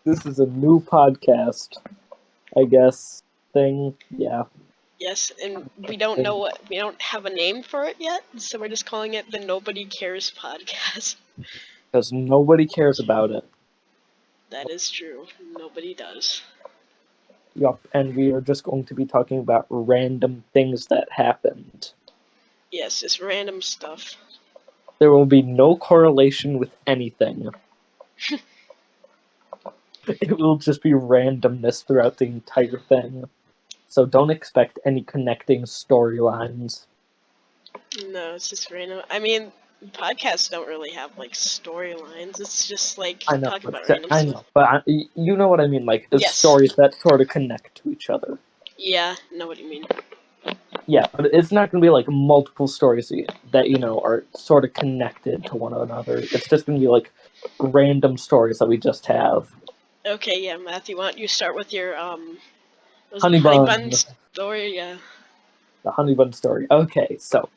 This is a new podcast, I guess, thing. Yeah. Yes, and we don't have a name for it yet, so we're just calling it the Nobody Cares Podcast. Because nobody cares about it. That is true. Nobody does. Yup, and we are just going to be talking about random things that happened. Yes, it's random stuff. There will be no correlation with anything. It will just be randomness throughout the entire thing. So don't expect any connecting storylines. No, it's just random. I mean, podcasts don't really have like storylines. It's just like I know, talking about random I stuff. know, but you know what I mean. Like Yes. stories that sort of connect to each other. Yeah, know what you mean. Yeah, but it's not going to be like multiple stories that are sort of connected to one another. It's just going to be like random stories that we just have. Okay, yeah, Matthew, why don't you start with your Honey bun story? Yeah. The honey bun story. Okay, so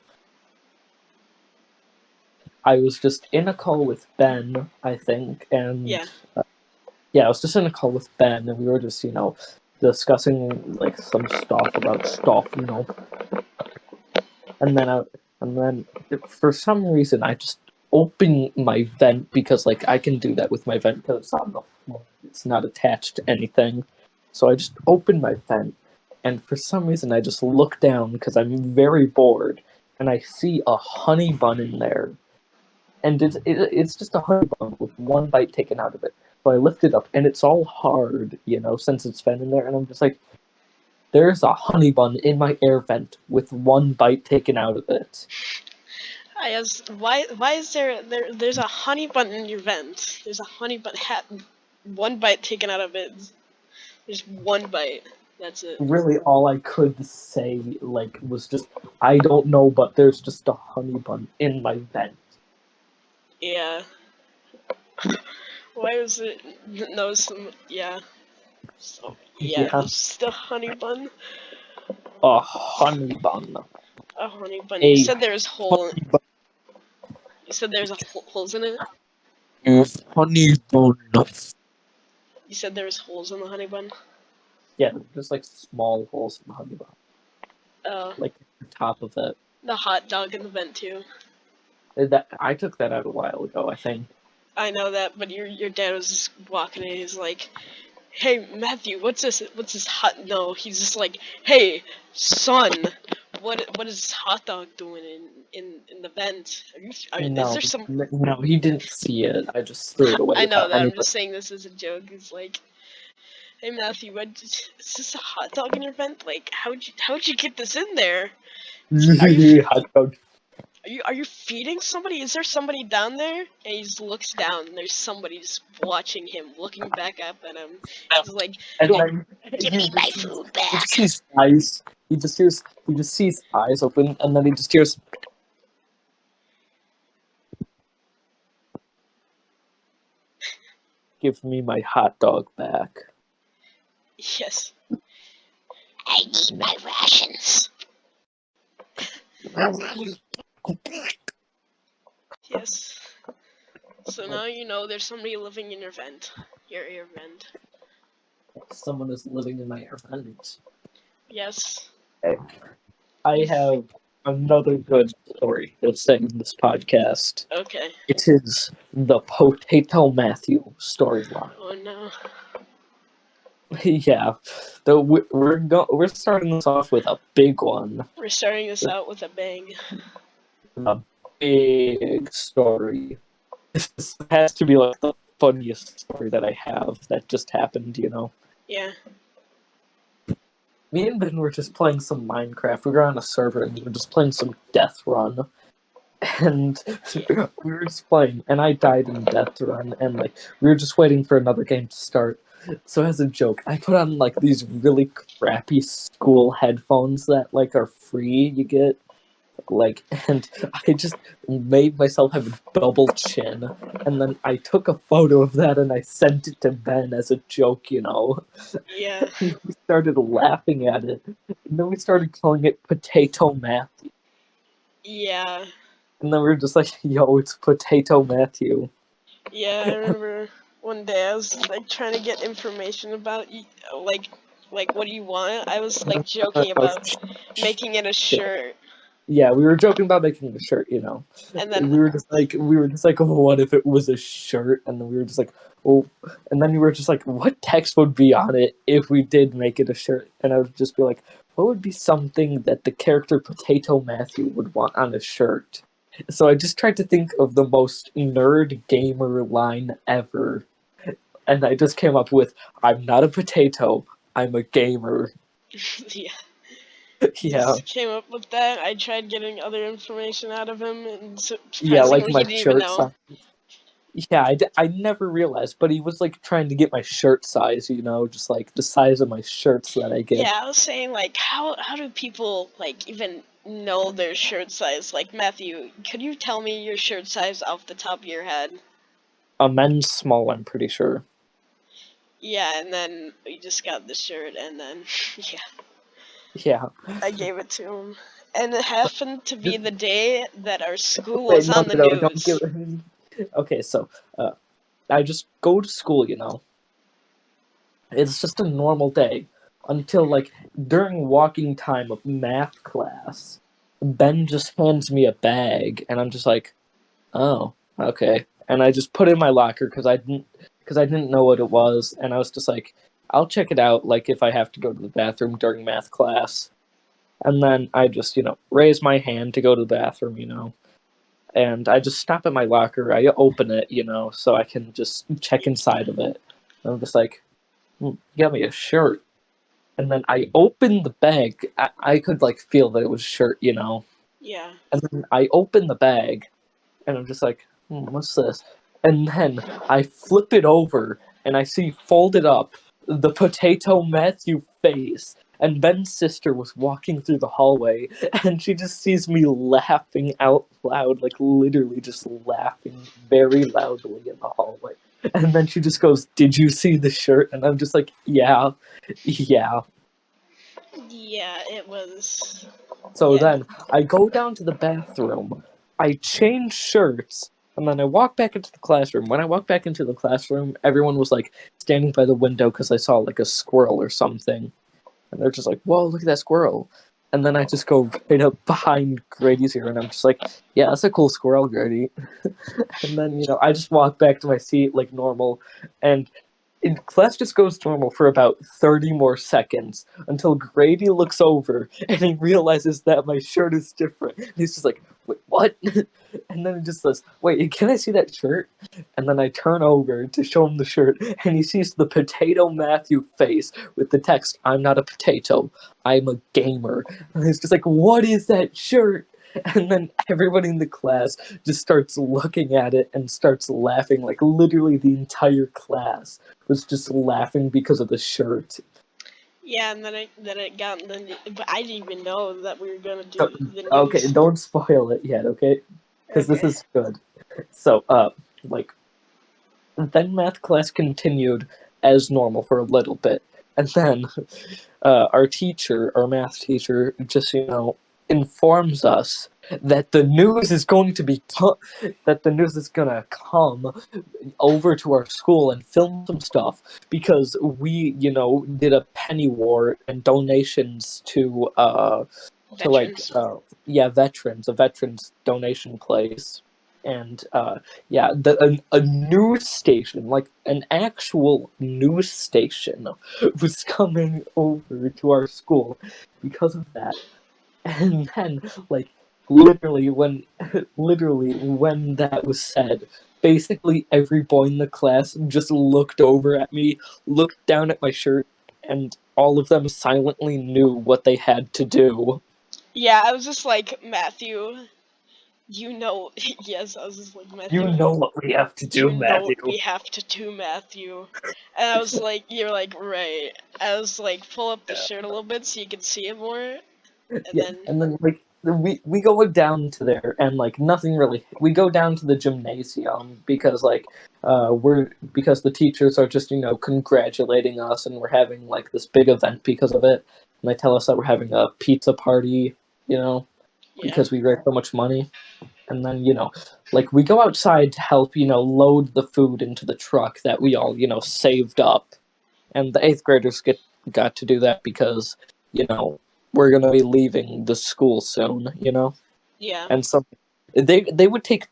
I was just in a call with Ben, I think, and Yeah. I was just in a call with Ben, and we were just discussing like some stuff about stuff, and then for some reason I just opened my vent because like I can do that with my vent because it's on the floor. It's not attached to anything, so I just opened my vent, and for some reason I just look down because I'm very bored, and I see a honey bun in there, and it's just a honey bun with one bite taken out of it. So I lift it up, and it's all hard, since it's been in there, and I'm just like, there's a honey bun in my air vent with one bite taken out of it. I asked, why is there's a honey bun in your vent? There's a honey bun one bite taken out of it. There's one bite. That's it. Really, all I could say was just, I don't know, but there's just a honey bun in my vent. Yeah. Why was it? No, yeah. So yeah, there's just a honey bun. A honey bun. A honey bun. You said there's holes. You said there's holes in it. Honey bun. You said there was holes in the honey bun. Yeah, just like small holes in the honey bun. Oh. Like the top of it. The hot dog in the vent too. I took that out a while ago, I think. I know that, but your dad was just walking in. He's like, "Hey Matthew, what's this? What's this hot?" No, he's just like, "Hey son, what is this hot dog doing in the vent? Is there some?" No, he didn't see it. I just threw it away. I know that. I'm just saying this as a joke. He's like, "Hey Matthew, is this a hot dog in your vent? Like, how'd you get this in there? Hot dog. Are you feeding somebody? Is there somebody down there?" And he just looks down, and there's somebody just watching him, looking back up at him. He's like, "Give me my food back." He just sees eyes. He just sees eyes open, and then he just hears. Give me my hot dog back. Yes. I need my rations. Yes. So now you know there's somebody living in your vent. Your air vent. Someone is living in my air vent. Yes. I have another good story to say in this podcast. Okay. It is the Potato Matthew storyline. Oh no. Yeah, we're starting this off with a big one. We're starting this out with a bang. A big story. This has to be like the funniest story that I have that just happened, Yeah. Me and Ben were just playing some Minecraft. We were on a server and we were just playing some Death Run. And we were just playing, and I died in Death Run, and we were just waiting for another game to start. So as a joke, I put on these really crappy school headphones that are free. You get and I just made myself have a double chin, and then I took a photo of that and I sent it to Ben as a joke, Yeah. We started laughing at it, and then we started calling it Potato Matthew. Yeah. And then we were just like, yo, it's Potato Matthew. Yeah, I remember. one day I was like trying to get information about like what do you want? I was like joking Oh, about making it a shirt, yeah, we were joking about making the shirt, and then we were just like, oh, what if it was a shirt? And then we were just like, oh, and then you were just like, what text would be on it if we did make it a shirt? And I would just be like, what would be something that the character Potato Matthew would want on a shirt? So I just tried to think of the most nerd gamer line ever, and I just came up with, I'm not a potato, I'm a gamer. yeah, Yeah. just came up with that. I tried getting other information out of him, and Yeah, like surprisingly, he my didn't even shirt know. size. Yeah, I never realized, but he was like trying to get my shirt size, just like the size of my shirts that I get. Yeah, I was saying like how do people like even know their shirt size? Like Matthew, could you tell me your shirt size off the top of your head? A men's small, I'm pretty sure. Yeah, and then we just got the shirt, and then yeah, Yeah. I gave it to him. And it happened to be Just, the day that our school wait, was no, on the no, no, don't give. news. Okay, so I just go to school, It's just a normal day until like during walking time of math class, Ben just hands me a bag, and I'm just like, oh, okay. And I just put it in my locker because I didn't know what it was, and I was just like, I'll check it out, like if I have to go to the bathroom during math class. And then I just, raise my hand to go to the bathroom, and I just stop at my locker. I open it, so I can just check inside of it. And I'm just like, you got me a shirt. And then I opened the bag. I could like feel that it was a shirt, Yeah. And then I open the bag, and I'm just like, what's this? And then I flip it over, and I see folded up the Potato Matthew face. And Ben's sister was walking through the hallway, and she just sees me laughing out loud, like literally just laughing very loudly in the hallway. And then she just goes, "Did you see the shirt?" And I'm just like, "Yeah, yeah." Yeah, it was. So Yeah. then I go down to the bathroom, I change shirts, and then I walk back into the classroom. When I walk back into the classroom, everyone was like standing by the window because I saw like a squirrel or something. And they're just like, whoa, look at that squirrel. And then I just go right up behind Grady's ear, and I'm just like, yeah, that's a cool squirrel, Grady. And then, I just walk back to my seat like normal, and class just goes normal for about 30 more seconds until Grady looks over and he realizes that my shirt is different. And he's just like, wait, what? And then he just says, wait, can I see that shirt? And then I turn over to show him the shirt, and he sees the Potato Matthew face with the text, I'm not a potato, I'm a gamer. And he's just like, what is that shirt? And then everybody in the class just starts looking at it and starts laughing, like literally the entire class was just laughing because of the shirt. Yeah, and then it got the but I didn't even know that we were gonna So, do the okay, news. don't spoil it yet, okay? Because this Okay. is good. So, like, then math class continued as normal for a little bit, and then our math teacher, just informs us that the news is going to be that the news is gonna come over to our school and film some stuff because we did a penny war and donations to like Veterans. yeah, a veterans donation place. And yeah, a news station, like an actual news station, was coming over to our school because of that. And then, like, literally when literally when that was said, basically every boy in the class just looked over at me, looked down at my shirt, and all of them silently knew what they had to do. Yeah, I was just like, Matthew, yes, I was just like, You Matthew, know what we have to do, you know Matthew. what we have to do, Matthew. And I was like, you're like, right. I was like, pull up the shirt a little bit so you can see it more. And Yeah, then, and then like we go down to there, and like nothing really. We go down to the gymnasium because because the teachers are just congratulating us, and we're having like this big event because of it. And they tell us that we're having a pizza party, yeah. because we raised so much money. And then, like we go outside to help, load the food into the truck that we all, saved up. And the eighth graders got to do that because, we're gonna be leaving the school soon. Yeah. And they would take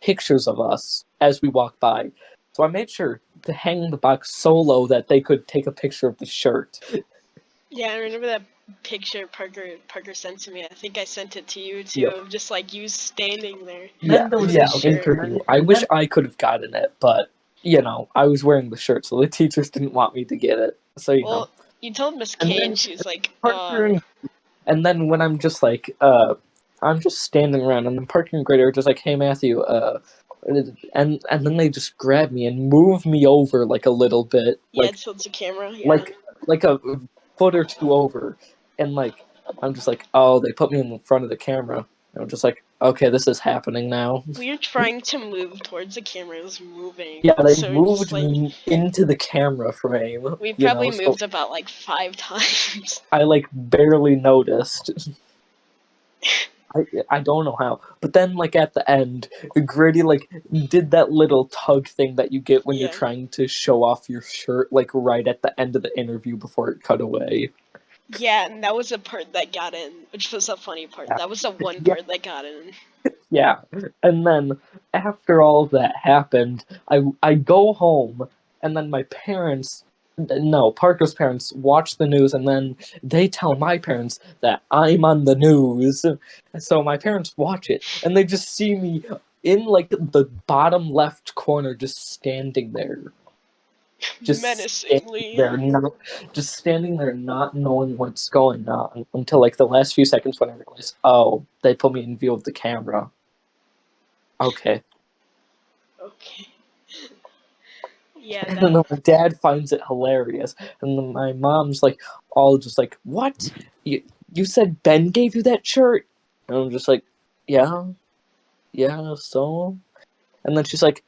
pictures of us as we walk by. So I made sure to hang the box so low that they could take a picture of the shirt. Yeah, I remember that picture Parker sent to me. I think I sent it to you too, Yep. of just like you standing there. Yeah, with yeah, the shirt. interview. I wish I could have gotten it, but I was wearing the shirt, so the teachers didn't want me to get it. So Well, you told Miss And K, then and she was like, Parker and then when I'm just like, I'm just standing around, and then Parker and Grady are just like, "Hey Matthew," and then they just grab me and move me over like a little bit, yeah, tilts the camera. Yeah. like a foot or two over, and like I'm just like, oh, they put me in front of the camera. And I'm just like, okay, this is happening now. We were trying to move towards the camera. It was moving. Yeah, they So moved just like me into the camera frame. we probably So moved about like 5 times. I like barely noticed. I don't know how, but then like at the end, Grady like did that little tug thing that you get when you're Yeah. trying to show off your shirt, like right at the end of the interview before it cut away. Yeah, and that was the part that got in, which was a funny part. Yeah. That was the one Yeah. part that got in. Yeah, and then after all of that happened, I go home, and then my parents, no, Parker's parents watch the news, and then they tell my parents that I'm on the news. So my parents watch it, and they just see me in like the bottom left corner, just standing there, Menacingly. just standing there, not knowing what's going on until like the last few seconds when I realized, oh, they put me in view of the camera. Okay. Okay. Yeah, And then that. my dad finds it hilarious, and then my mom's like, all just like, "What? You said Ben gave you that shirt?" And I'm just like, "Yeah, yeah, so." And then she's like,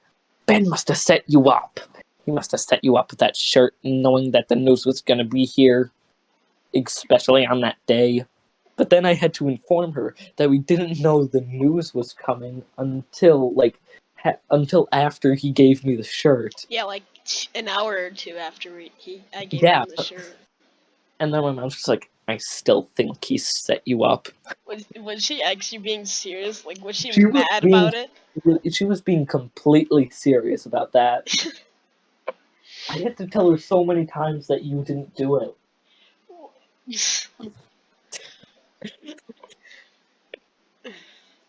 "Ben must have set you up. He must have set you up with that shirt, knowing that the news was gonna be here, especially on that day." But then I had to inform her that we didn't know the news was coming until until after he gave me the shirt. Yeah, like an hour or two after I gave Yeah, him the shirt. and then my mom's just like, I still think he set you up. Was she actually being serious? Like, was she She was mad being about it? she was being completely serious about that. I had to tell her so many times that you didn't do it.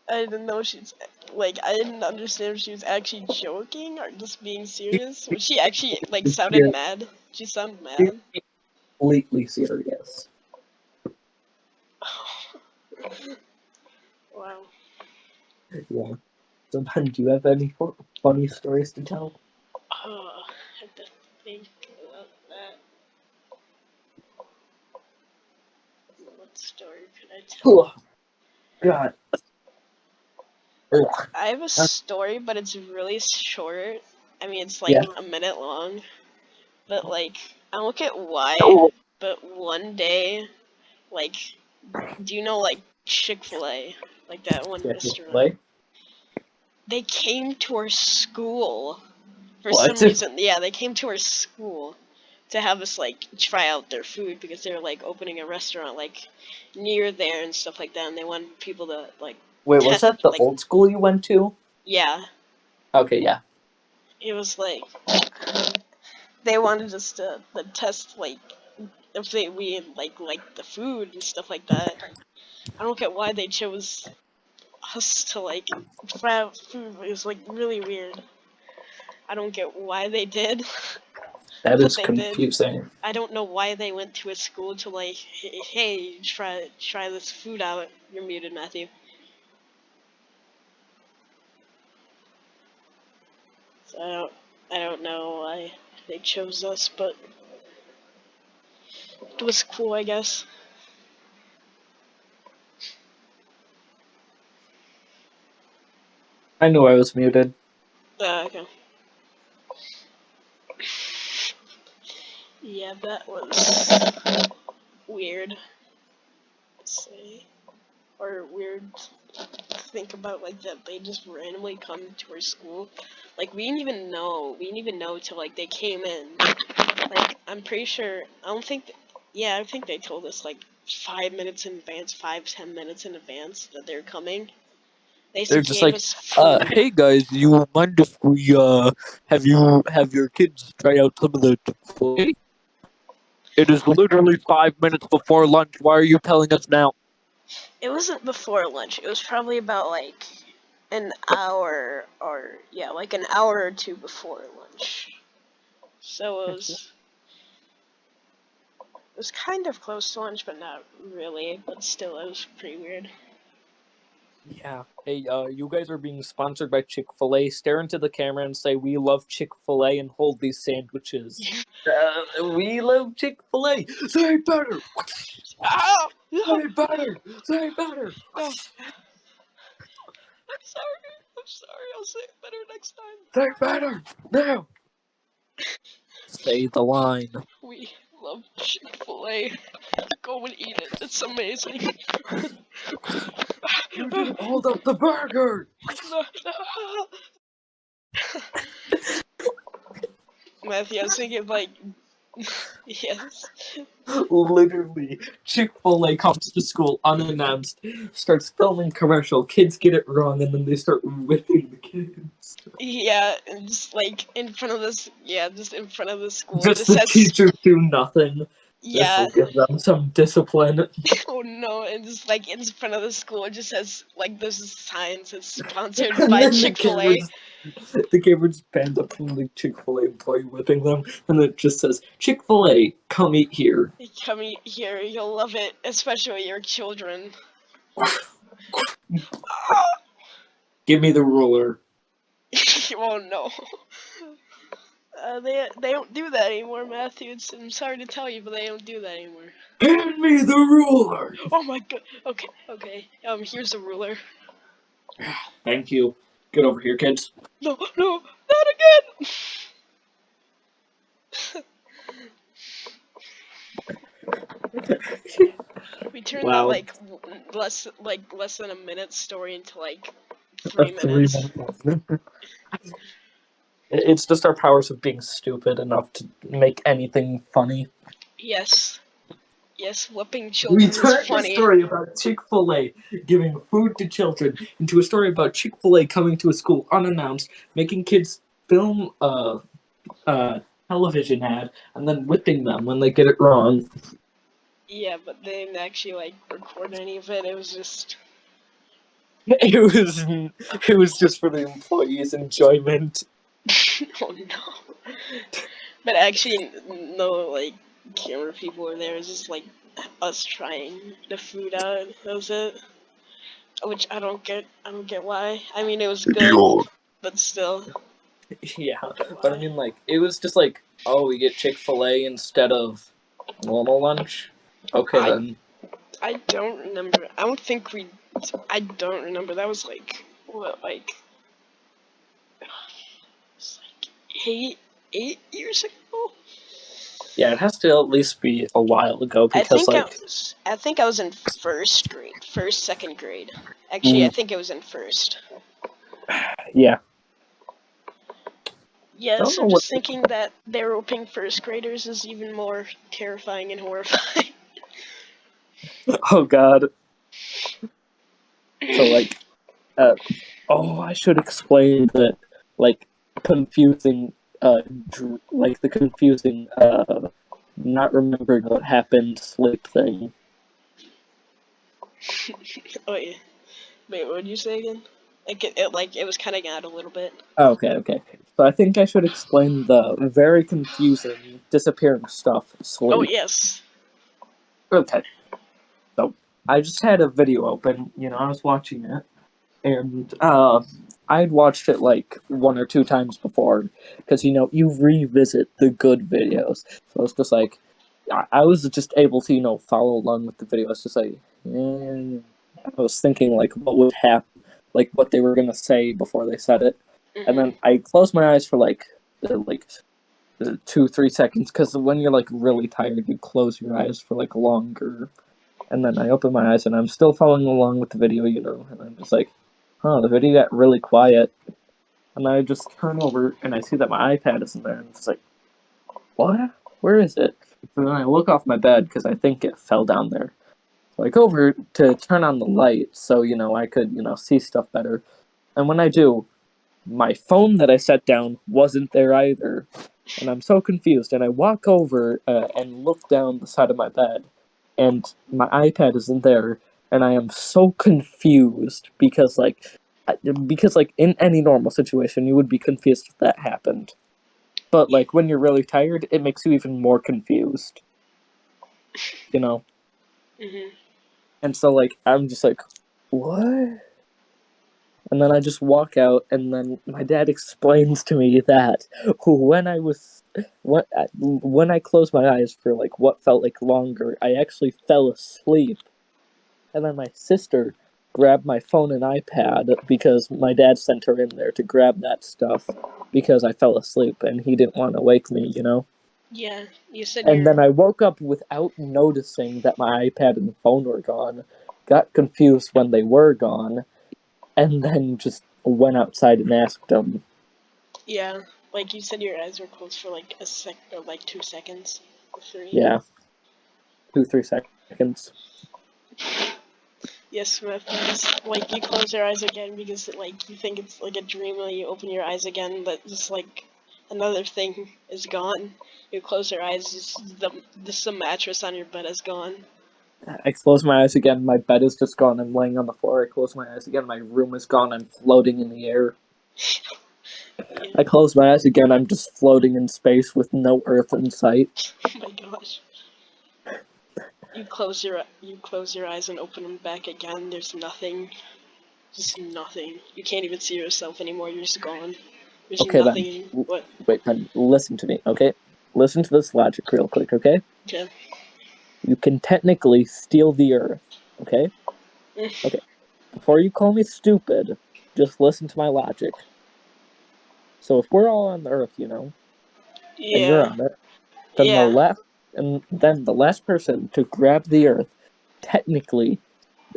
I didn't know she's like I didn't understand if she was actually joking or just being serious. Was she actually like sounded Yeah, mad? She sounded she was mad. completely serious. Wow. Yeah. So Ben, do you have any funny stories to tell? Oh, I have to think about that. What story could I tell? Oh, God. Ugh. I have a story, but it's really short. I mean, it's like Yeah. a minute long. But like, I don't get why. Oh. But one day, like, do you know like Chick-fil-A, like that one Yeah, restaurant? Chick-fil-A? They came to our school for some What? reason. Yeah, they came to our school to have us like try out their food because they were like opening a restaurant like near there and stuff like that, and they wanted people to like Wait, was test that the like old school you went to? yeah. Okay, yeah. It was like they wanted us to test like if we like the food and stuff like that. I don't get why they chose us to like try out food. It was like really weird. I don't get why they did, That but is they did. confusing. I don't know why they went to a school to like, hey, try this food out. You're muted, Matthew. So I don't know why they chose us, but it was cool, I guess. I knew I was muted. Okay. Yeah, that was weird. To say or weird think about like that they just randomly come to our school. Like we didn't even know. We didn't even know till like they came in. Like I'm pretty sure. I don't think. Yeah, I think they told us like 5 minutes in advance, 5-10 minutes in advance that they're coming. They They're still just gave like, us food. hey guys, you mind if we have your kids try out some of the Chick-fil-A? It is literally 5 minutes before lunch. Why are you telling us now? It wasn't before lunch. It was probably about like an hour or yeah, like an hour or two before lunch. So it was kind of close to lunch, but not really. But still, it was pretty weird. Yeah. Hey, you guys are being sponsored by Chick-fil-A. Stare into the camera and say, "We love Chick-fil-A," and hold these sandwiches. We love Chick-fil-A. Say it better. Ah! Say it better. Say it better. I'm sorry. I'm sorry. I'll say it better next time. Say it better. Now. Say the line. We love Chick-fil-A. Go and eat it. It's amazing. You didn't hold up the burger. Matthew, I was thinking like, yes. Literally, Chick-fil-A comes to school unannounced, starts filming commercial. Kids get it wrong, and then they start whipping the kids. Yeah, and just like in front of this, yeah, just in front of the school. Just Just the says, teachers do nothing. This yeah. will give them some discipline. Oh no, and just like in front of the school, it just says like this is signs. It's sponsored And by then Chick-fil-A. the camera just pans up from the Chick-fil-A employee whipping them, and it just says, "Chick-fil-A, come eat here." Come eat here, you'll love it, especially your children. Give me the ruler. Oh no. They don't do that anymore, Matthew. I'm sorry to tell you, but they don't do that anymore. Hand me the ruler. Oh my god. Okay, okay. Here's the ruler. Thank you. Get over here, kids. No, no, not again. We turned that Wow. less than a minute story into like A 3 minutes. It's just our powers of being stupid enough to make anything funny. Yes. Yes, whipping We children is turned a funny. story about Chick-fil-A giving food to children into a story about Chick-fil-A coming to a school unannounced, making kids film a television ad, and then whipping them when they get it wrong. Yeah, but they didn't actually like record any of it. It was just It was just for the employees' enjoyment. oh no. But actually, no like camera people were there. It was just like us trying the food out. That was it. Which I don't get. I don't get why. I mean, it was good, but still. Yeah, but I mean, like, it was just like, oh, we get Chick-fil-A instead of normal lunch. Okay, then. I don't remember. I don't think we. I don't remember. That was like what, like, it's like 8 years ago. Yeah, it has to at least be a while ago because, I think I was in first grade, second grade. Actually, I think it was in first. yeah. Yes, know I'm what- just thinking that they're whipping first graders is even more terrifying and horrifying. Oh God. So like, I should explain that, like, confusing, like the confusing, not remembering what happened sleep thing. Oh yeah. Wait, what did you say again? It was cutting out a little bit. Okay. So I think I should explain the very confusing disappearing stuff sleep. Oh yes. Okay. So I just had a video open, I was watching it, and I'd watched it like 1 or 2 times before, because you revisit the good videos. So it's just like, I was just able to follow along with the video. I was just like, I was thinking like what would happen, like what they were gonna say before they said it, and then I closed my eyes for like 2-3 seconds, because when you're like really tired, you close your eyes for like longer. And then I open my eyes and I'm still following along with the video, and I'm just like, The video got really quiet. And I just turn over and I see that my iPad isn't there. And it's like, what? Where is it? And then I look off my bed because I think it fell down there. So I go over to turn on the light so, I could, see stuff better. And when I do, my phone that I set down wasn't there either. And I'm so confused. And I walk over and look down the side of my bed. And my iPad isn't there. And I am so confused because, in any normal situation, you would be confused if that happened. But, when you're really tired, it makes you even more confused. Mhm. And so, I'm just like, what? And then I just walk out, and then my dad explains to me that when I closed my eyes for what felt like longer, I actually fell asleep. And then my sister grabbed my phone and iPad because my dad sent her in there to grab that stuff because I fell asleep and he didn't want to wake me. Yeah, you said And then you're. I woke up without noticing that my iPad and phone were gone, got confused when they were gone, and then just went outside and asked them. Yeah, like you said, your eyes were closed for like a sec or like 2 seconds, or 3. Yeah, 2-3 seconds. Yes, my friends. Like you close your eyes again because like you think it's like a dream, and you open your eyes again, but just like another thing is gone. You close your eyes, just the mattress on your bed is gone. I close my eyes again, my bed is just gone, I'm laying on the floor. I close my eyes again, my room is gone, I'm floating in the air. Yeah. I close my eyes again, I'm just floating in space with no earth in sight. Oh my gosh. You close your eyes and open them back again. There's nothing. Just nothing. You can't even see yourself anymore. You're just gone. There's Okay then, nothing. What? wait then, listen to me, okay? Listen to this logic real quick, okay? Okay. You can technically steal the earth, okay? Okay, before you call me stupid, just listen to my logic. So if we're all on the earth, and you're Yeah. on it, then Yeah. the last person to grab the earth technically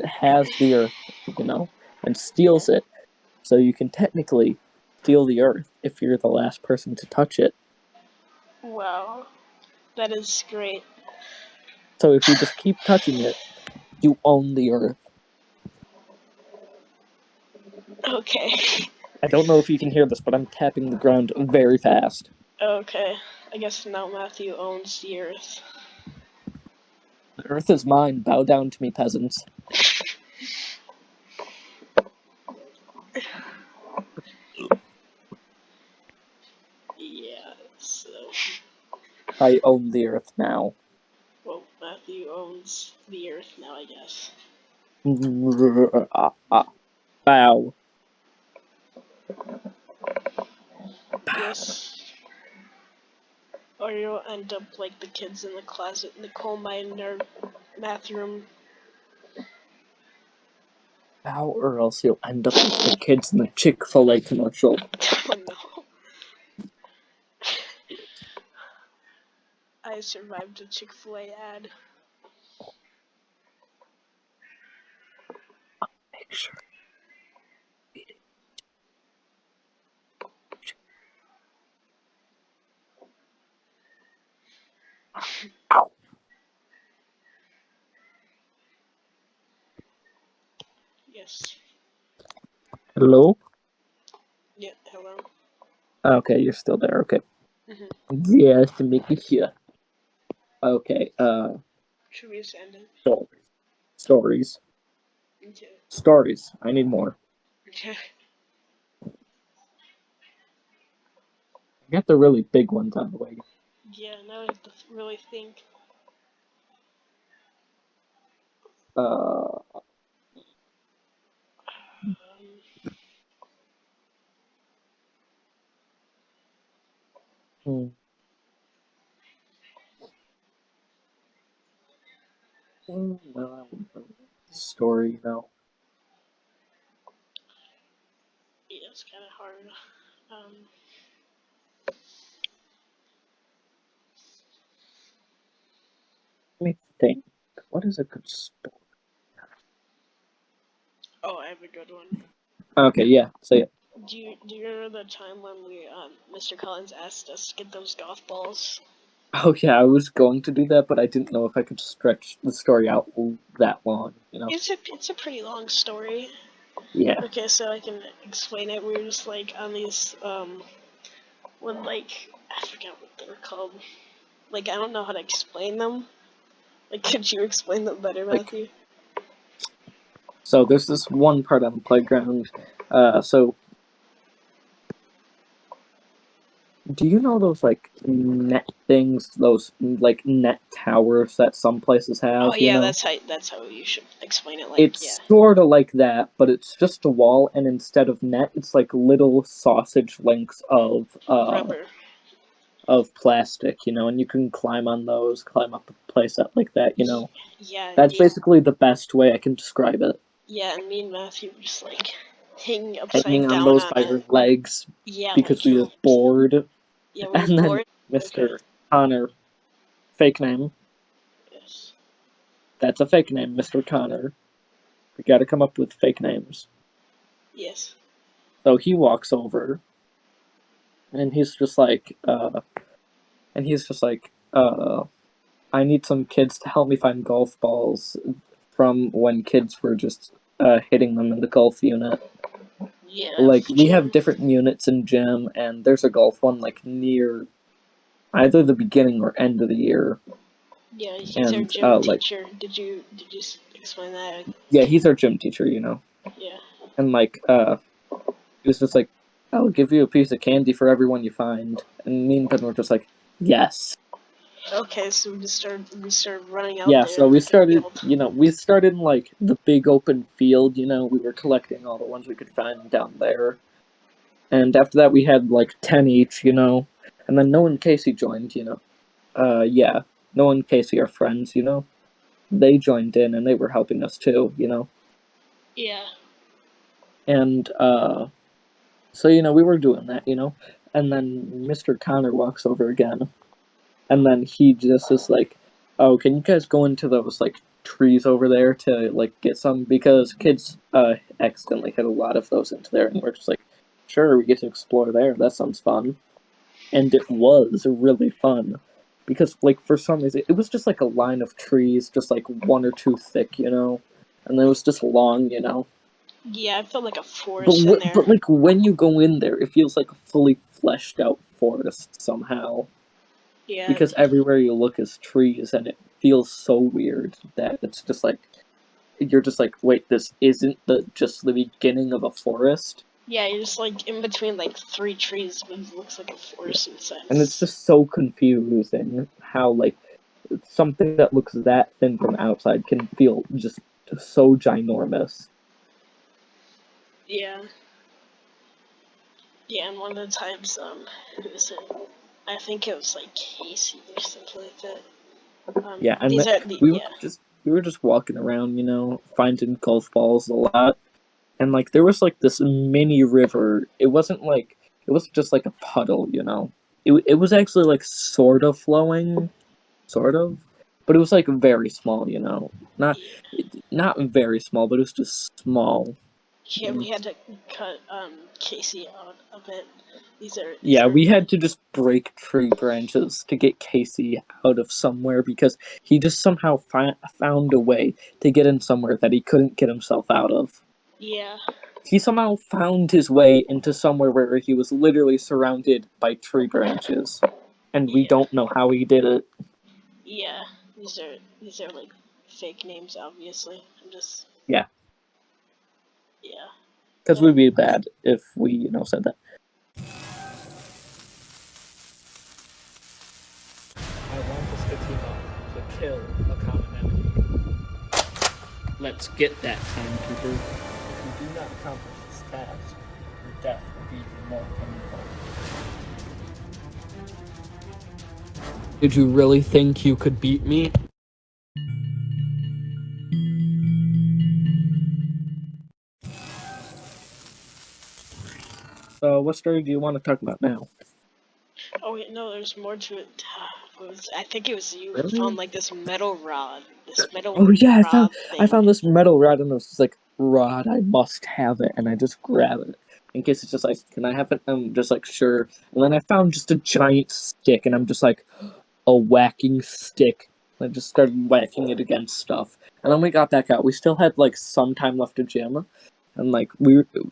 has the earth, and steals it. So you can technically steal the earth if you're the last person to touch it. Wow. That is great. So if you just keep touching it, you own the earth. Okay. I don't know if you can hear this, but I'm tapping the ground very fast. Okay. I guess now Matthew owns the earth. The earth is mine. Bow down to me, peasants. Yeah. So. I own the earth now. Well, Matthew owns the earth now, I guess. Bow. Yes. Or you'll end up like the kids in the closet in the coal mine in their math room. Bow, or else you'll end up like the kids in the Chick-fil-A commercial. Oh no. I survived a Chick-fil-A ad. Make sure. Ow. Yes. Hello? Yeah, hello. Okay, you're still there. Okay. Mm-hmm. Yes, to make it here. Okay, Should we just end it? stories. Stories. Okay. Stories. I need more. Okay. I got the really big ones out of the way. Yeah, now I have to really think. Uh, hmm. Well, I wouldn't know the story. Yeah, it's kind of hard. Um, Let me think. What is a good story? oh, I have a good one. Okay, yeah, say it. Do you remember the time when we Mr. Collins asked us to get those golf balls? Oh yeah, I was going to do that, but I didn't know if I could stretch the story out that long, you know? It's a pretty long story. Yeah. Okay, so I can explain it. We were just like on these when like I forgot what they were called. Like I don't know how to explain them. Like could you explain them better, Like, Matthew? so there's this one part on the playground. So do you know those like net things, those like net towers that some places Oh have, you yeah, know? that's how you should explain it. Like yeah, It's sort of like that, but it's just a wall, and instead of net, it's like little sausage links rubber. of plastic, you know, and you can climb on those, climb up a place up like that, you know. Yeah, That's basically the best way I can describe it. yeah, and me and Matthew were just like hanging Hanging upside on down those on by it. your legs Yeah, like because we were bored. yeah, we were And then bored. Okay. Mr. Connor, fake name, Yes. that's a fake name, Mr. Connor. We gotta come up with fake names. Yes. So he walks over and he's just like, and he's just like, I need some kids to help me find golf balls from when kids were just hitting them in the golf unit. Yeah. Like we have Jim. different units in gym, and there's a golf one like near either the beginning or end of the year. Yeah, he's our And gym like teacher. Did you explain that? yeah, he's our gym teacher, you know. Yeah. And like he was just like, I'll give you a piece of candy for everyone you find. And me and Ben were just like, yes. Okay, so we started running out Yeah, there so in we like a started, field. you know, we started in like the big open field, you know, we were collecting all the ones we could find down there. And after that, we had like 10 each, you know. And then Noah and Casey joined, you know. Yeah, Noah and Casey are friends, you know. They joined in and they were helping us too, you know. Yeah. And so, you know, we were doing that, you know. And then Mr. Connor walks over again. And then he just is like, oh, can you guys go into those like trees over there to like get some? Because kids accidentally hit a lot of those into there. And we're just like, sure, we get to explore there. That sounds fun. And it was really fun because like for some reason it was just like a line of trees, just like one or two thick, you know, and it was just long, you know. Yeah, I felt like a forest in there. But like when you go in there, it feels like a fully fleshed out forest somehow Yeah. because everywhere you look is trees, and it feels so weird that it's just like you're just like, wait, this isn't just the beginning of a forest. Yeah, you're just like in between like three trees, but it looks like a Yeah. forest inside. And it's just so confusing how like something that looks that thin from outside can feel just so ginormous. Yeah. Yeah, and one of the times, who was it? I think it was like Casey or something like that. Yeah, and These are the we were yeah. just walking around, you know, finding golf balls a lot, and like there was like this mini river. It wasn't just like a puddle, you know. It was actually like sort of flowing, sort of, but it was like very small, you know. Not very small, but it was just small. Yeah, we had to cut Casey out of it. These Yeah, are we had to just break tree branches to get Casey out of somewhere because he just somehow found a way to get in somewhere that he couldn't get himself out of. yeah. He somehow found his way into somewhere where he was literally surrounded by tree branches, and we Yeah. don't know how he did it. Yeah. These are like fake names obviously. I'm just Yeah, yeah. because we'd be bad if we, you know, said that. I want us to team up to kill a common enemy. Let's get that, timekeeper. If you do not accomplish this task, your death will be even more painful. Did you really think you could beat me? So, what story do you want to talk about now? Oh wait, no, there's more to it. I think it was you who Really? found like this metal rod. This metal Oh yeah, rod I thing. found this metal rod, and it was just like, rod, I must have it, and I just grab it. In case it's just like, can I have it? I'm just like, sure. And then I found just a giant stick, and I'm just like, a whacking stick. I just started whacking it against stuff. And then we got back out. We still had like some time left to gym. And like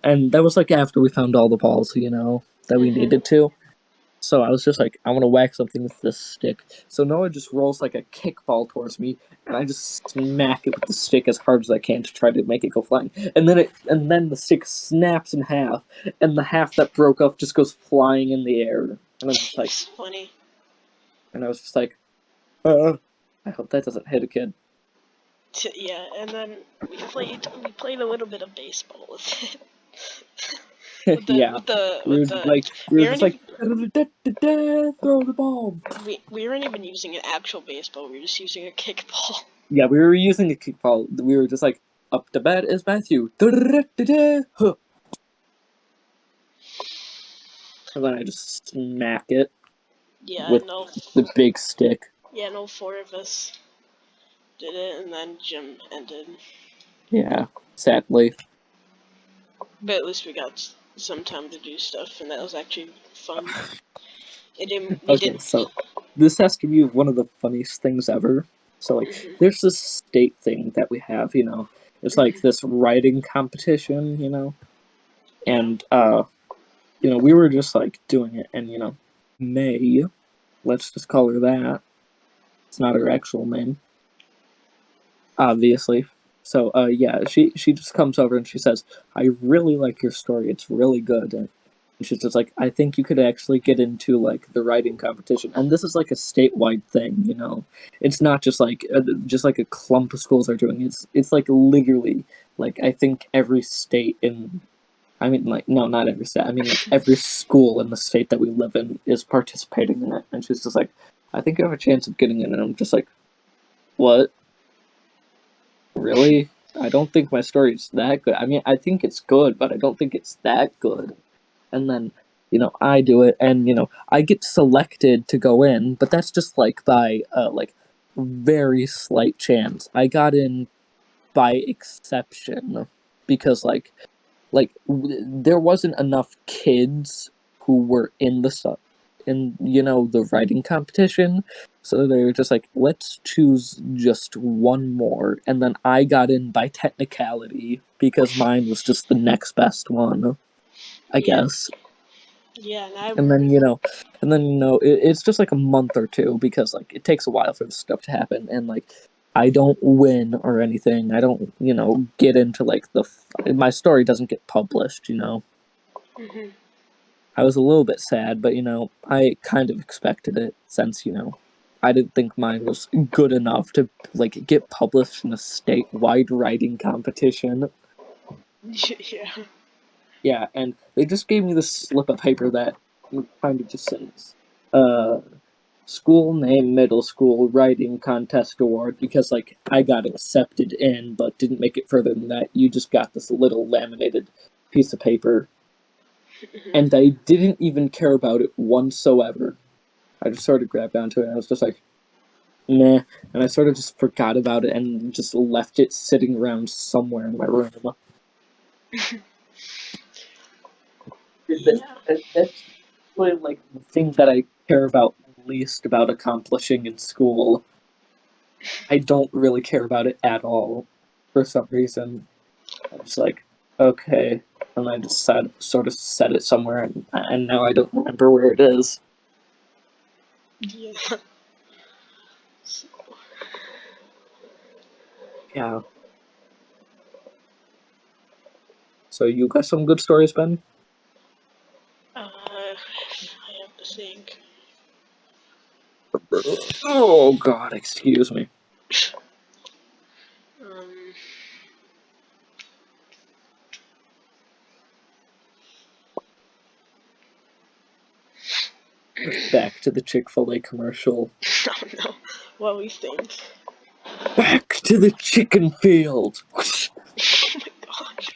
and that was like after we found all the balls, that we needed to. So I was just like, I want to whack something with this stick. So Noah just rolls like a kickball towards me, and I just smack it with the stick as hard as I can to try to make it go flying. And then the stick snaps in half, and the half that broke off just goes flying in the air. And I'm just like, It's funny. and I was just like, I hope that doesn't hit a kid. Yeah, and then we played a little bit of baseball with it. Yeah, we were We aren't just like, throw the ball. we weren't even using an actual baseball. We were just using a kickball. Yeah, we were using a kickball. We were just like, up to bat is Matthew. Huh. And then I just smack it Yeah, with no. the big stick. Yeah, no. 4 of us did it, and then gym ended. Yeah, sadly. But at least we got some time to do stuff, and that was actually fun. It didn't. We Okay, did. so this has to be one of the funniest things ever. So like, there's this state thing that we have, It's like this writing competition, and we were just like doing it, and May, let's just call her that. It's not her actual name, obviously. So yeah, she just comes over and she says, "I really like your story. It's really good." And she's just like, "I think you could actually get into like the writing competition." And this is like a statewide thing. It's not just like a clump of schools are doing it. It's like literally like I think every state in. I mean, like, no, not every state. I mean, like, every school in the state that we live in is participating in it. And she's just like, I think you have a chance of getting in. And I'm just like, what? Really? I don't think my story's that good. I mean, I think it's good, but I don't think it's that good. And then, I do it, and, I get selected to go in, but that's just, like, by, like, very slight chance. I got in by exception, because, there wasn't enough kids who were in the writing competition, so they were just like, let's choose just one more. And then I got in by technicality because mine was just the next best one, I guess. Yeah, And then it's just like a month or two, because like it takes a while for this stuff to happen, and like I don't win or anything. I don't get into like my story doesn't get published. I was a little bit sad, but I kind of expected it, since I didn't think mine was good enough to like get published in a statewide writing competition. yeah. Yeah, and they just gave me this slip of paper that kind of just says, school name, middle school writing contest award, because like I got accepted in but didn't make it further than that. You just got this little laminated piece of paper, and I didn't even care about it whatsoever. I just sort of grabbed onto it, and I was just like, meh, and I sort of just forgot about it and just left it sitting around somewhere in my room. That's like the thing that I care about least about accomplishing in school. I don't really care about it at all, for some reason. I was like, okay, and I just sort of set it somewhere, and now I don't remember where it is. Yeah. Yeah. So you got some good stories, Ben? I have to think. Oh God, excuse me. Um. Back to the Chick-fil-A commercial. Oh no. What we think. Back to the chicken field. Oh my gosh.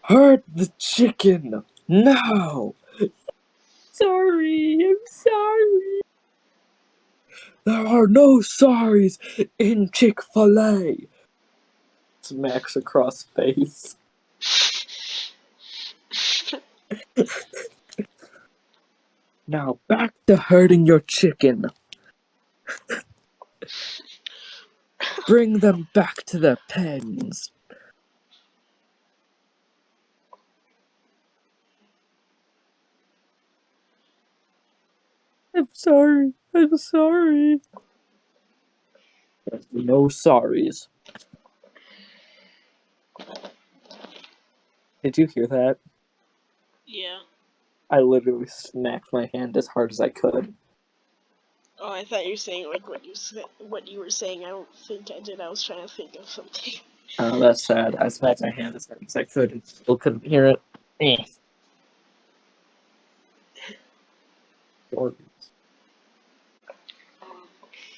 Hurt the chicken. No. Sorry, I'm sorry. There are no sorries in Chick-fil-A. smacks across face. Now back to herding your chicken. Bring them back to their pens. I'm sorry. I'm sorry. No sorries. Did you hear that? Yeah. I literally smacked my hand as hard as I could. Oh, I thought you were saying like what you were saying. I don't think I did. I was trying to think of something. Oh, that's sad. I smacked my hand as hard as I could and still couldn't hear it. Jordan.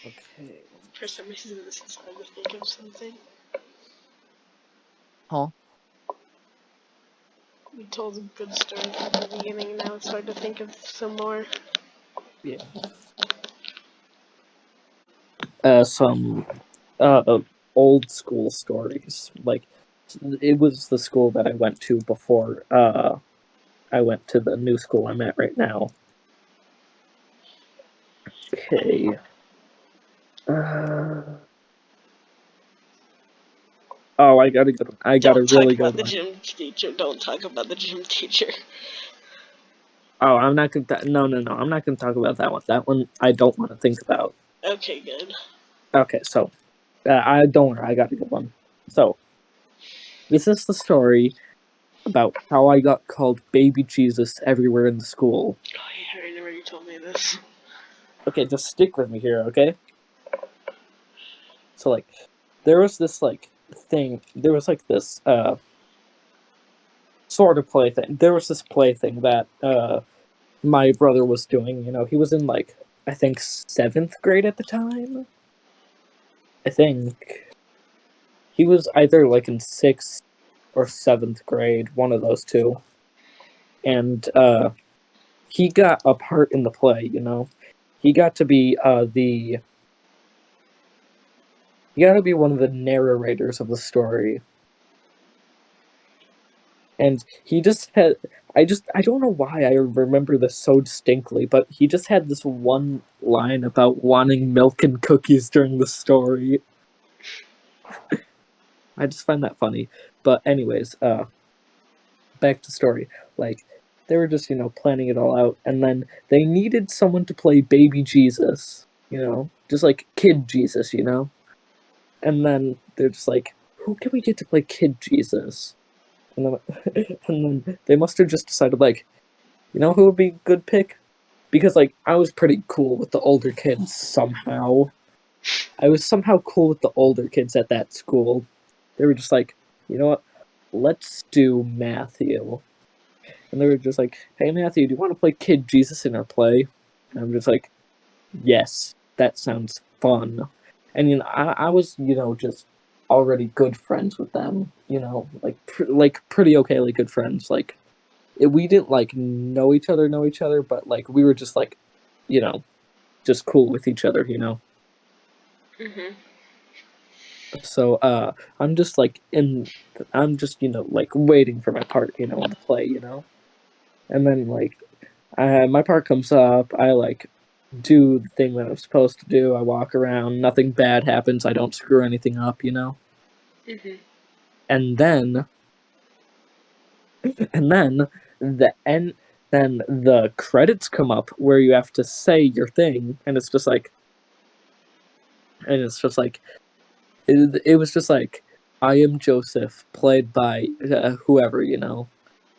Okay. For some reason, this is hard to think of something. Huh? We told a good story from the beginning. Now it's hard to think of some more. Yeah. Some old school stories. Like, it was the school that I went to before I went to the new school I'm at right now. Okay. Oh, I got a good one. I got a really good The one. gym teacher. Don't talk about the gym teacher. Oh, I'm not gonna. No. I'm not gonna talk about that one. That one I don't want to think about. Okay, good. Okay, so I don't worry. I got a good one. So this is the story about how I got called Baby Jesus everywhere in the school. Oh, yeah, I remember you told me this. Okay, just stick with me here, okay? So like, there was this like thing. There was like this sort of play thing. There was this play thing that my brother was doing. You know, he was in like I think 7th grade at the time. I think he was either like in 6th or 7th grade, one of those two. And he got a part in the play. You know, he got to be one of the narrators of the story. And he just had I don't know why I remember this so distinctly, but he just had this one line about wanting milk and cookies during the story. I just find that funny. But anyways, back to story. Like, they were just, planning it all out, and then they needed someone to play baby Jesus, just like kid Jesus, And then they're just like, who can we get to play kid Jesus? And then, and then they must have just decided, like, who would be a good pick? Because, like, I was pretty cool with the older kids somehow. I was somehow cool with the older kids at that school. They were just like, you know what? Let's do Matthew. And they were just like, hey, Matthew, do you want to play Kid Jesus in our play? And I'm just like, yes, that sounds fun. And, I was, just already good friends with them, like pretty okay, like good friends. Like, we didn't, like, know each other, but, like, we were just, like, just cool with each other, Mhm. So, I'm just, like, like, waiting for my part, in the play, And then, like, my part comes up, I, like, do the thing that I'm supposed to do, I walk around, nothing bad happens, I don't screw anything up, Mhm. And then the end then the credits come up where you have to say your thing, and it's just like it was just like, I am Joseph, played by whoever,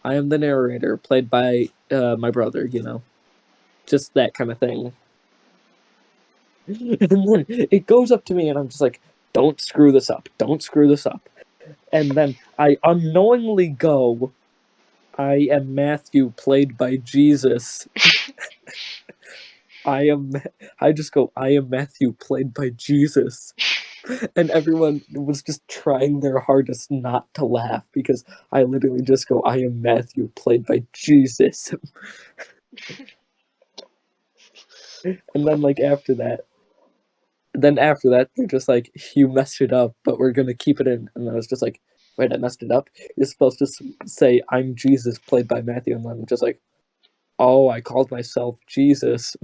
I am the narrator, played by my brother, just that kind of thing. And then it goes up to me, and I'm just like, don't screw this up, and then I unknowingly go, I am Matthew, played by Jesus. I just go, I am Matthew, played by Jesus. And everyone was just trying their hardest not to laugh, because I literally just go, I am Matthew, played by Jesus. And then, like, after that, then after that, they're just like, you messed it up, but we're gonna keep it in. And I was just like, wait, I messed it up? You're supposed to say, I'm Jesus, played by Matthew. And I'm just like, oh, I called myself Jesus.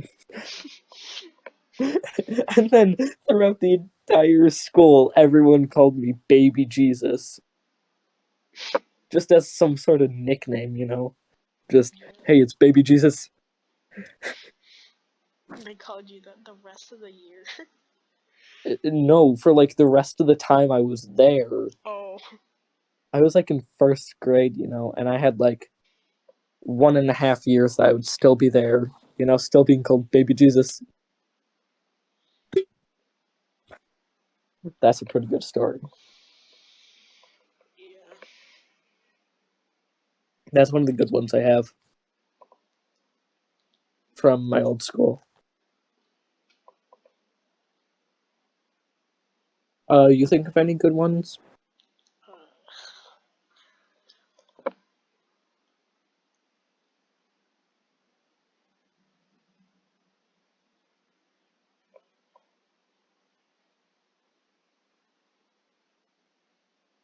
And then throughout the entire school, everyone called me Baby Jesus. Just as some sort of nickname, you know? Just, hey, it's Baby Jesus. They called you the rest of the year. No, for like the rest of the time I was there. Oh. I was like in first grade, you know, and I had like 1.5 years that I would still be there, you know, still being called Baby Jesus. That's a pretty good story. Yeah. That's one of the good ones I have from my old school. You think of any good ones?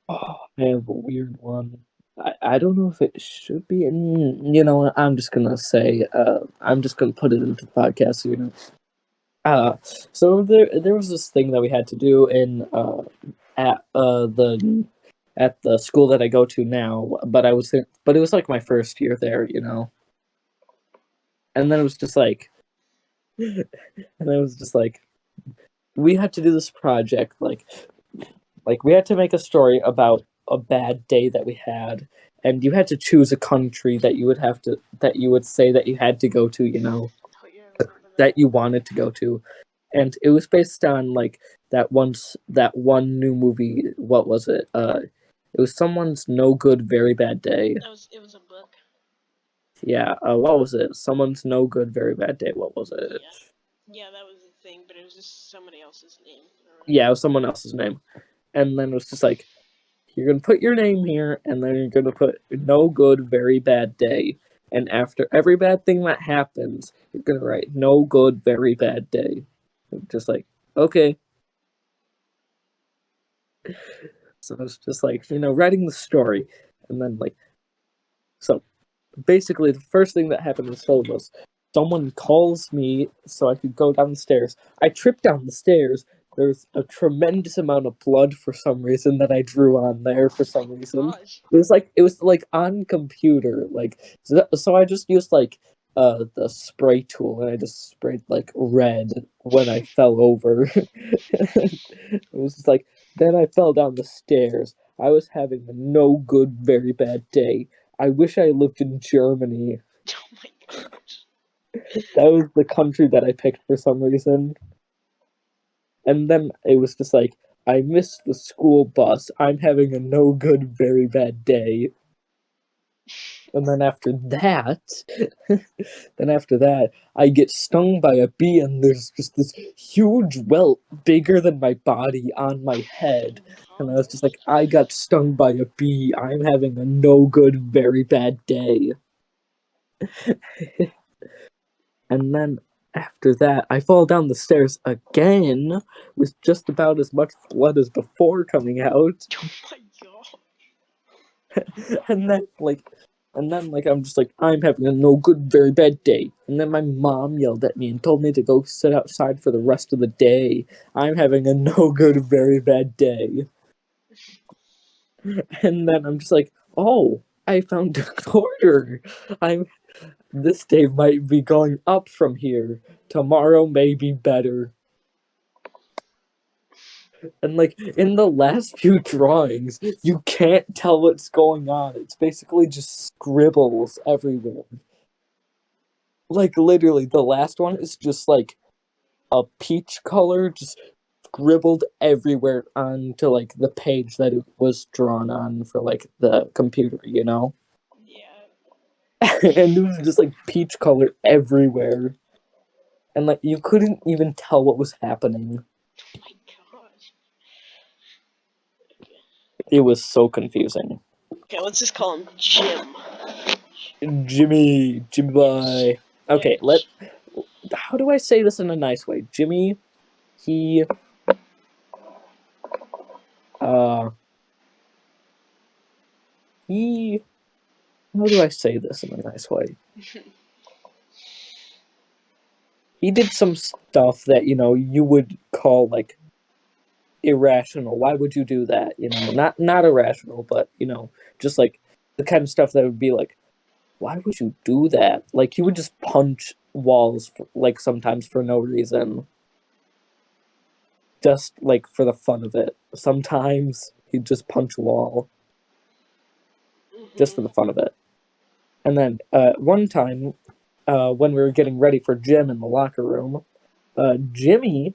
Oh, I have a weird one. I don't know if it should be in, you know, I'm just gonna say, I'm just gonna put it into the podcast, you know. So there was this thing that we had to do in at the school that I go to now, but I was there, but it was like my first year there, you know. And then it was just like, and then it was just like, we had to do this project, like we had to make a story about a bad day that we had, and you had to choose a country that you would have to that you would say that you had to go to, you know, Oh yeah, I remember that. that you wanted to go to, and it was based on like that one new movie. What was it? It was someone's no good, very bad day. It was a book. Yeah. What was it? Someone's no good, very bad day. What was it? Yeah. Yeah, that was the thing, but it was just somebody else's name. Yeah, it was someone else's name, and then it was just like, you're gonna put your name here, and then you're gonna put no good, very bad day. And after every bad thing that happens, you're gonna write no good, very bad day. Just like, okay. So it's just like, you know, writing the story. And then like, so basically the first thing that happened in Seoul was someone calls me so I could go down the stairs. I trip down the stairs. There's a tremendous amount of blood for some reason that I drew on there for some reason. Gosh. It was like on computer, like so I just used like the spray tool and I just sprayed like red when I fell over. It was just like, then I fell down the stairs. I was having a no good, very bad day. I wish I lived in Germany. Oh my gosh. That was the country that I picked for some reason. And then it was just like, I missed the school bus. I'm having a no good, very bad day. And then after that, I get stung by a bee, and there's just this huge welt bigger than my body on my head. And I was just like, I got stung by a bee. I'm having a no good, very bad day. And then after that, I fall down the stairs again with just about as much blood as before coming out. Oh my god. And then like I'm just like, I'm having a no good, very bad day. And then my mom yelled at me and told me to go sit outside for the rest of the day. I'm having a no good, very bad day. And then I'm just like, oh, I found a quarter. I'm This day might be going up from here. Tomorrow may be better. And like in the last few drawings, you can't tell what's going on. It's basically just scribbles everywhere. Like literally, the last one is just like a peach color, just scribbled everywhere onto like the page that it was drawn on for like the computer, you know? Yeah. And it was just like peach color everywhere. And like you couldn't even tell what was happening. Oh my gosh. It was so confusing. Okay, let's just call him Jim. Jimmy boy. Okay, how do I say this in a nice way? Jimmy he he how do I say this in a nice way? He did some stuff that, you would call like irrational. Why would you do that? Not irrational, but just like the kind of stuff that would be like, why would you do that? Like he would just punch walls like sometimes for no reason. Just like for the fun of it. Sometimes he'd just punch a wall just for the fun of it. And then one time, when we were getting ready for gym in the locker room, Jimmy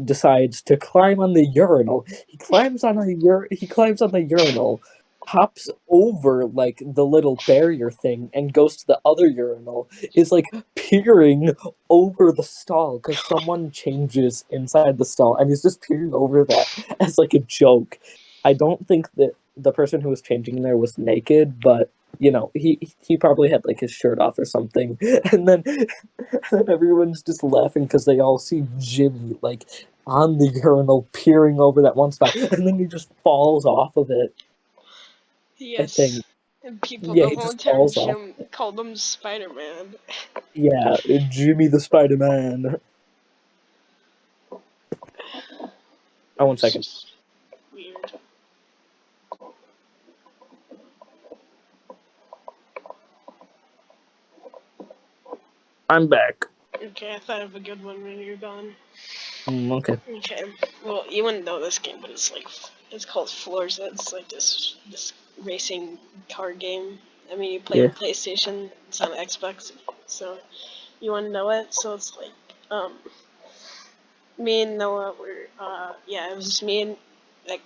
decides to climb on the urinal. He climbs on the urinal, hops over like the little barrier thing, and goes to the other urinal. Is like peering over the stall because someone changes inside the stall, and he's just peering over that as like a joke. I don't think that the person who was changing in there was naked, but he probably had like his shirt off or something, and then everyone's just laughing because they all see Jimmy like on the urinal peering over that one spot, and then he just falls off of it. I Yes. think. And people, Yeah, the he whole just entire falls off. gym called him Spider-Man. Yeah, Jimmy the Spider-Man. Oh, one It's second. just weird. I'm back. Okay, I thought of a good one when you're gone. Okay. Okay, well, you wouldn't know this game, but it's called Forza. It's like this racing car game. I mean, you play Yeah. on PlayStation. It's on Xbox, so you want to know it. So it's like, me and Noah were, it was just me and, it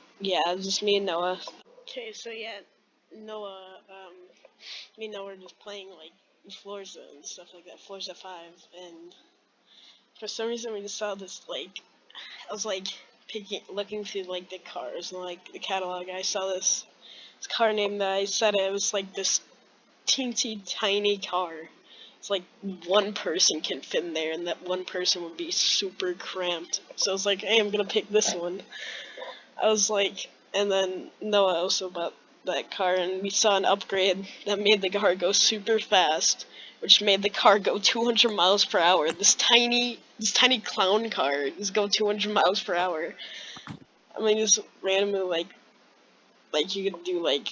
was just me and Noah. Okay, so yeah, Noah, me and Noah were just playing like Forza and stuff like that, Forza 5, and for some reason we just saw this like, I was like looking through like the cars and like the catalog. I saw this car name that I said it was like this teensy tiny car. It's like one person can fit in there, and that one person would be super cramped. So I was like, hey, I'm gonna pick this one. I was like, and then Noah also bought that car, and we saw an upgrade that made the car go super fast, which made the car go 200 miles per hour. This tiny clown car just go 200 miles per hour. I mean, just randomly like you could do like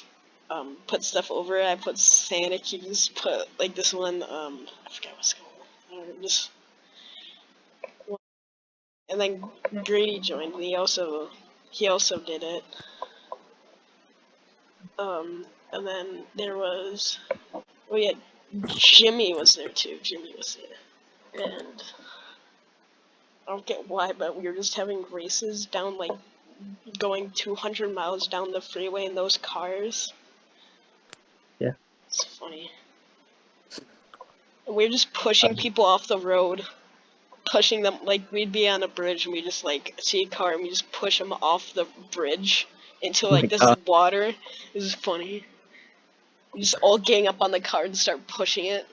put stuff over it. I put Sonic. You can just put like this one. I forgot what's called. Just and then Grady joined, and he also did it. And then there was, oh yeah, Jimmy was there too. Jimmy was there, and I don't get why, but we were just having races down like going 200 miles down the freeway in those cars. Yeah. It's funny. And we were just pushing people off the road, pushing them like we'd be on a bridge and we just like see a car and we just push them off the bridge into Oh my like this God. water. It was funny. We just all gang up on the car and start pushing it.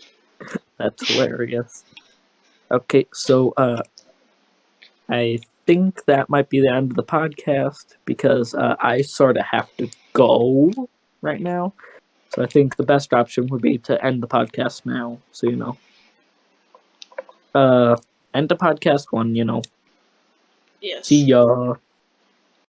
That's hilarious. Okay, so I think that might be the end of the podcast because I sort of have to go right now. So I think the best option would be to end the podcast now. So end the podcast one. Yes. See ya.